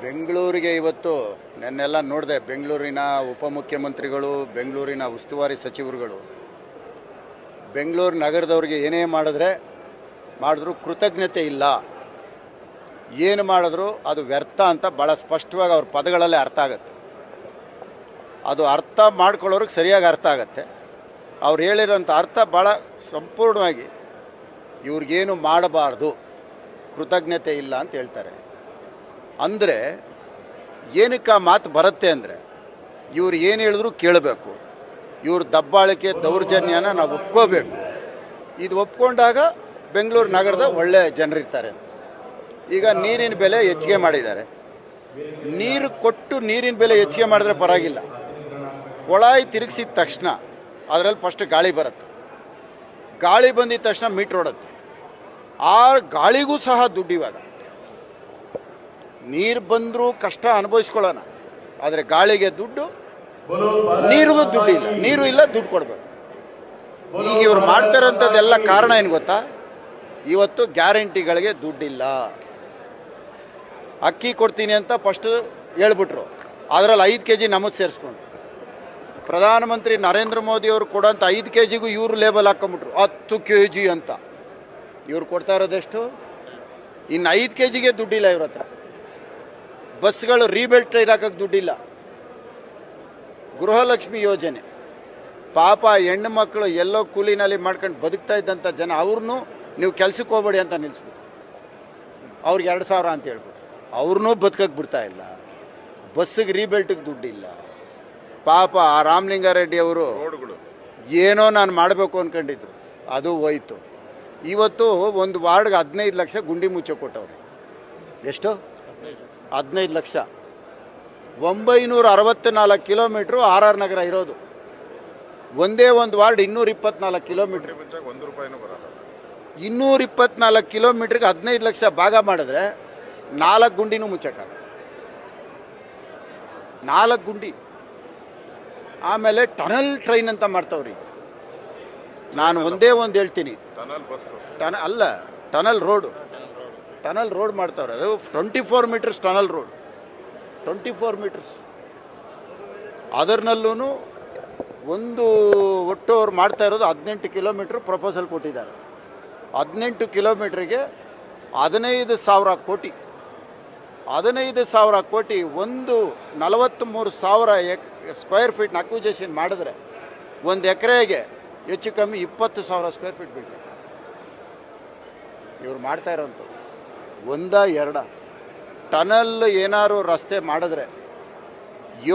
ಬೆಂಗಳೂರಿಗೆ ಇವತ್ತು ನೆನ್ನೆಲ್ಲ ನೋಡಿದೆ. ಬೆಂಗಳೂರಿನ ಉಪಮುಖ್ಯಮಂತ್ರಿಗಳು, ಬೆಂಗಳೂರಿನ ಉಸ್ತುವಾರಿ ಸಚಿವರುಗಳು ಬೆಂಗಳೂರು ನಗರದವ್ರಿಗೆ ಏನೇ ಮಾಡಿದ್ರು ಕೃತಜ್ಞತೆ ಇಲ್ಲ, ಏನು ಮಾಡಿದ್ರು ಅದು ವ್ಯರ್ಥ ಅಂತ ಭಾಳ ಸ್ಪಷ್ಟವಾಗಿ ಅವ್ರ ಪದಗಳಲ್ಲೇ ಅರ್ಥ ಆಗುತ್ತೆ. ಅದು ಅರ್ಥ ಮಾಡ್ಕೊಳ್ಳೋರಿಗೆ ಸರಿಯಾಗಿ ಅರ್ಥ ಆಗುತ್ತೆ. ಅವ್ರು ಹೇಳಿರೋಂಥ ಅರ್ಥ ಭಾಳ ಸಂಪೂರ್ಣವಾಗಿ ಇವ್ರಿಗೇನು ಮಾಡಬಾರ್ದು, ಕೃತಜ್ಞತೆ ಇಲ್ಲ ಅಂತ ಹೇಳ್ತಾರೆ. ಅಂದರೆ ಏನಕ್ಕೆ ಆ ಮಾತು ಬರುತ್ತೆ ಅಂದರೆ, ಇವ್ರು ಏನು ಹೇಳಿದ್ರು ಕೇಳಬೇಕು, ಇವ್ರ ದಬ್ಬಾಳಿಕೆ ದೌರ್ಜನ್ಯನ ನಾವು ಒಪ್ಕೋಬೇಕು. ಇದು ಒಪ್ಕೊಂಡಾಗ ಬೆಂಗಳೂರು ನಗರದ ಒಳ್ಳೆ ಜನರಿರ್ತಾರೆ ಅಂತ. ಈಗ ನೀರಿನ ಬೆಲೆ ಹೆಚ್ಚಿಗೆ ಮಾಡಿದ್ದಾರೆ. ನೀರು ಕೊಟ್ಟು ನೀರಿನ ಬೆಲೆ ಹೆಚ್ಚಿಗೆ ಮಾಡಿದ್ರೆ ಪರವಾಗಿಲ್ಲ. ಕೊಳಾಯಿ ತಿರುಗಿಸಿದ ತಕ್ಷಣ ಅದರಲ್ಲಿ ಫಸ್ಟ್ ಗಾಳಿ ಬರುತ್ತೆ. ಗಾಳಿ ಬಂದಿದ ತಕ್ಷಣ ಮೀಟ್ರ್ ಓಡುತ್ತೆ. ಆ ಗಾಳಿಗೂ ಸಹ ದುಡ್ಡು. ಇವಾಗ ನೀರು ಬಂದರೂ ಕಷ್ಟ ಅನುಭವಿಸ್ಕೊಳ್ಳೋಣ, ಆದರೆ ಗಾಳಿಗೆ ದುಡ್ಡು, ನೀರಿಗೂ ದುಡ್ಡು ಇಲ್ಲ. ನೀರು ಇಲ್ಲ, ದುಡ್ಡು ಕೊಡಬೇಕು. ಈಗ ಇವ್ರು ಮಾಡ್ತಾರಂಥದ್ದೆಲ್ಲ ಕಾರಣ ಏನು ಗೊತ್ತಾ? ಇವತ್ತು ಗ್ಯಾರಂಟಿಗಳಿಗೆ ದುಡ್ಡಿಲ್ಲ. ಅಕ್ಕಿ ಕೊಡ್ತೀನಿ ಅಂತ ಫಸ್ಟ್ ಹೇಳ್ಬಿಟ್ರು, ಅದರಲ್ಲಿ 5 kg ನಮಗೆ ಸೇರಿಸ್ಕೊಂಡು. ಪ್ರಧಾನಮಂತ್ರಿ ನರೇಂದ್ರ ಮೋದಿ ಅವರು ಕೊಡೋಂಥ 5 kgಗೂ ಇವರು ಲೇಬಲ್ ಹಾಕೊಂಬಿಟ್ರು 10 kg ಅಂತ. ಇವ್ರು ಕೊಡ್ತಾ ಇರೋದೆಷ್ಟು? ಇನ್ನು 5 kgಗೆ ದುಡ್ಡಿಲ್ಲ ಇವ್ರ ಹತ್ರ. ಬಸ್ಗಳು ರೀಬೆಲ್ಟ್ ಟ್ರೈನ್ ಹಾಕಕ್ಕೆ ದುಡ್ಡಿಲ್ಲ. ಗೃಹಲಕ್ಷ್ಮಿ ಯೋಜನೆ, ಪಾಪ ಹೆಣ್ಣು ಮಕ್ಕಳು ಎಲ್ಲೋ ಕೂಲಿನಲ್ಲಿ ಮಾಡ್ಕೊಂಡು ಬದುಕ್ತಾ ಇದ್ದಂಥ ಜನ, ಅವ್ರನ್ನೂ ನೀವು ಕೆಲ್ಸಕ್ಕೆ ಹೋಗ್ಬೇಡಿ ಅಂತ ನಿಲ್ಲಿಸ್ಬಿಟ್ಟು ಅವ್ರಿಗೆ 2000 ಅಂತ ಹೇಳ್ಬಿಟ್ಟು ಅವ್ರನ್ನೂ ಬದುಕಕ್ಕೆ ಬಿಡ್ತಾ ಇಲ್ಲ. ಬಸ್ಸಿಗೆ ರೀಬೆಲ್ಟಿಗೆ ದುಡ್ಡಿಲ್ಲ. ಪಾಪ ಆ ರಾಮಲಿಂಗಾರೆಡ್ಡಿ ಅವರು ಏನೋ ನಾನು ಮಾಡಬೇಕು ಅಂದ್ಕೊಂಡಿದ್ರು, ಅದು ಹೋಯ್ತು. ಇವತ್ತು ಒಂದು ವಾರ್ಡ್ಗೆ 15 ಲಕ್ಷ ಗುಂಡಿ ಮುಚ್ಚೆ ಕೊಟ್ಟವ್ರು. ಎಷ್ಟು? 15 ಲಕ್ಷ. 964 ಕಿಲೋಮೀಟ್ರು ಆರ್ ಆರ್ ನಗರ ಇರೋದು. ಒಂದೇ ಒಂದು ವಾರ್ಡ್ 224 ಕಿಲೋಮೀಟ್ರ್. 224 ಕಿಲೋಮೀಟ್ರಿಗೆ 15 ಲಕ್ಷ ಭಾಗ ಮಾಡಿದ್ರೆ 4 ಗುಂಡಿನೂ ಮುಚ್ಚಕ್ಕಾಗ. 4 ಗುಂಡಿ. ಆಮೇಲೆ ಟನಲ್ ಟ್ರೈನ್ ಅಂತ ಮಾಡ್ತಾವ್ರಿ. ನಾನು ಒಂದೇ ಒಂದು ಹೇಳ್ತೀನಿ, ಟನಲ್ ರೋಡ್ ಮಾಡ್ತಾವ್ರೆ. ಅದು 24 ಮೀಟರ್ಸ್ ಟನಲ್ ರೋಡ್, 24 ಮೀಟರ್ಸ್. ಅದರ್ನಲ್ಲೂ ಒಂದು ಒಟ್ಟು ಅವ್ರು ಮಾಡ್ತಾ ಇರೋದು 18 ಕಿಲೋಮೀಟ್ರ್ ಪ್ರಪೋಸಲ್ ಕೊಟ್ಟಿದ್ದಾರೆ. 18 ಕಿಲೋಮೀಟ್ರಿಗೆ 15,000 ಕೋಟಿ. 15,000 ಕೋಟಿ. ಒಂದು 43,000 ಸ್ಕ್ವೇರ್ ಫೀಟ್ನ ಅಕ್ವಿಜೇಷನ್ ಮಾಡಿದ್ರೆ 1 ಎಕರೆಗೆ ಹೆಚ್ಚು ಕಮ್ಮಿ 20,000 ಸ್ಕ್ವೇರ್ ಫೀಟ್ ಬೇಕು. ಇವ್ರು ಮಾಡ್ತಾ ಇರೋಂಥದ್ದು 1-2 ಟನಲ್ ಏನಾರು ರಸ್ತೆ ಮಾಡಿದ್ರೆ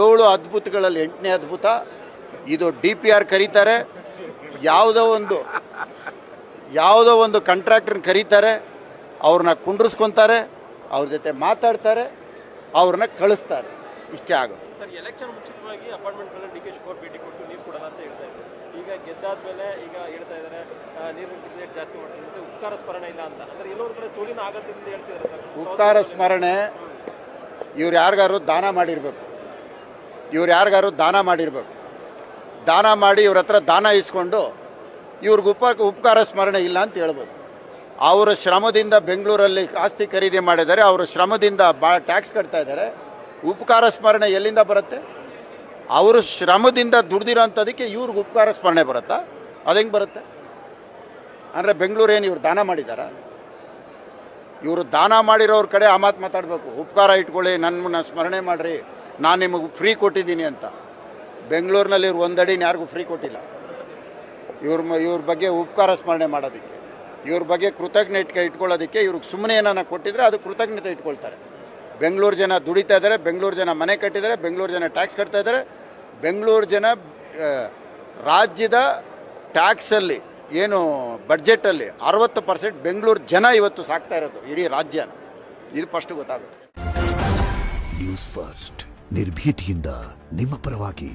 7 ಅದ್ಭುತಗಳಲ್ಲಿ 8ನೇ ಅದ್ಭುತ ಇದು. DPR ಕರೀತಾರೆ, ಯಾವುದೋ ಒಂದು ಕಾಂಟ್ರಾಕ್ಟರ್ನ ಕರೀತಾರೆ, ಅವ್ರನ್ನ ಕುಂಡ್ರಿಸ್ಕೊತಾರೆ, ಅವ್ರ ಜೊತೆ ಮಾತಾಡ್ತಾರೆ, ಅವ್ರನ್ನ ಕಳಿಸ್ತಾರೆ. ಇಷ್ಟೇ ಆಗೋದು. ಸರ್, ಎಲೆಕ್ಷನ್ ಮುಂಚಿತವಾಗಿ ಅಪಾರ್ಟ್ಮೆಂಟ್ಗಳಲ್ಲಿ DK ಶಿವಕುಮಾರ್ ಭೇಟಿ ಕೊಟ್ಟು ನೀರು ಕೊಡೋಣ ಅಂತ ಹೇಳ್ತಾ ಇದ್ದಾರೆ. ಈಗ ಗೆದ್ದಾದ್ಮೇಲೆ ಈಗ ಹೇಳ್ತಾ ಇದ್ದಾರೆ ನೀರಿನ ರೇಟ್ ಜಾಸ್ತಿ ಮಾಡ್ತಾರೆ ಮತ್ತು ಉಪಕಾರ ಸ್ಮರಣೆ ಇಲ್ಲ ಅಂತ. ಅಂದ್ರೆ ಎಲ್ಲೊಂದು ಕಡೆ ಸೋಲಿನ ಆಗತ್ತಿಂದ ಹೇಳ್ತಿದ್ದಾರೆ ಸರ್. ಉಪಕಾರ ಸ್ಮರಣೆ ಇವ್ರು ಯಾರಿಗಾರು ದಾನ ಮಾಡಿರ್ಬೇಕು. ದಾನ ಮಾಡಿ ಇವ್ರ ಹತ್ರ ದಾನ ಇಸ್ಕೊಂಡು ಇವ್ರಿಗೆ ಉಪಕಾರ ಸ್ಮರಣೆ ಇಲ್ಲ ಅಂತ ಹೇಳ್ಬೋದು. ಅವರ ಶ್ರಮದಿಂದ ಬೆಂಗಳೂರಲ್ಲಿ ಆಸ್ತಿ ಖರೀದಿ ಮಾಡಿದ್ದಾರೆ, ಅವರ ಶ್ರಮದಿಂದ ಟ್ಯಾಕ್ಸ್ ಕಟ್ತಾ ಇದ್ದಾರೆ. ಉಪಕಾರ ಸ್ಮರಣೆ ಎಲ್ಲಿಂದ ಬರುತ್ತೆ? ಅವರು ಶ್ರಮದಿಂದ ದುಡ್ದಿರೋಂಥದಕ್ಕೆ ಇವ್ರಿಗೆ ಉಪಕಾರ ಸ್ಮರಣೆ ಬರುತ್ತಾ? ಅದು ಹೆಂಗೆ ಬರುತ್ತೆ? ಅಂದರೆ ಬೆಂಗಳೂರೇನು ಇವ್ರು ದಾನ ಮಾಡಿದಾರ? ಇವರು ದಾನ ಮಾಡಿರೋರ ಕಡೆ ಆ ಮಾತು ಮಾತಾಡಬೇಕು. ಉಪಕಾರ ಇಟ್ಕೊಳ್ಳಿ, ನನ್ನನ್ನು ಸ್ಮರಣೆ ಮಾಡಿರಿ, ನಾನು ನಿಮಗೆ ಫ್ರೀ ಕೊಟ್ಟಿದ್ದೀನಿ ಅಂತ. ಬೆಂಗಳೂರಿನಲ್ಲಿ ಇವ್ರು 1 ಅಡಿನ ಯಾರಿಗೂ ಫ್ರೀ ಕೊಟ್ಟಿಲ್ಲ. ಇವ್ರ ಬಗ್ಗೆ ಉಪಕಾರ ಸ್ಮರಣೆ ಮಾಡೋದಕ್ಕೆ, ಇವ್ರ ಬಗ್ಗೆ ಕೃತಜ್ಞತೆ ಇಟ್ಕೊಳ್ಳೋದಕ್ಕೆ ಇವ್ರಿಗೆ ಸುಮ್ಮನೆ ಏನಾನ ಕೊಟ್ಟಿದ್ರೆ ಅದು ಕೃತಜ್ಞತೆ ಇಟ್ಕೊಳ್ತಾರೆ. ಬೆಂಗಳೂರು ಜನ ದುಡಿತಾ ಇದ್ದಾರೆ, ಬೆಂಗಳೂರು ಜನ ಮನೆ ಕಟ್ಟಿದ್ದಾರೆ, ಬೆಂಗಳೂರು ಜನ ಟ್ಯಾಕ್ಸ್ ಕಟ್ತಾ ಇದ್ದಾರೆ. ಬೆಂಗಳೂರು ಜನ ರಾಜ್ಯದ ಟ್ಯಾಕ್ಸಲ್ಲಿ ಏನು ಬಡ್ಜೆಟಲ್ಲಿ 60% ಬೆಂಗಳೂರು ಜನ ಇವತ್ತು ಸಾಕ್ತಾ ಇರೋದು ಇಡೀ ರಾಜ್ಯ. ಇದು ಫಸ್ಟ್ ಗೊತ್ತಾಗುತ್ತೆ. ನ್ಯೂಸ್ ಫಸ್ಟ್, ನಿರ್ಭೀತಿಯಿಂದ ನಿಮ್ಮ ಪರವಾಗಿ.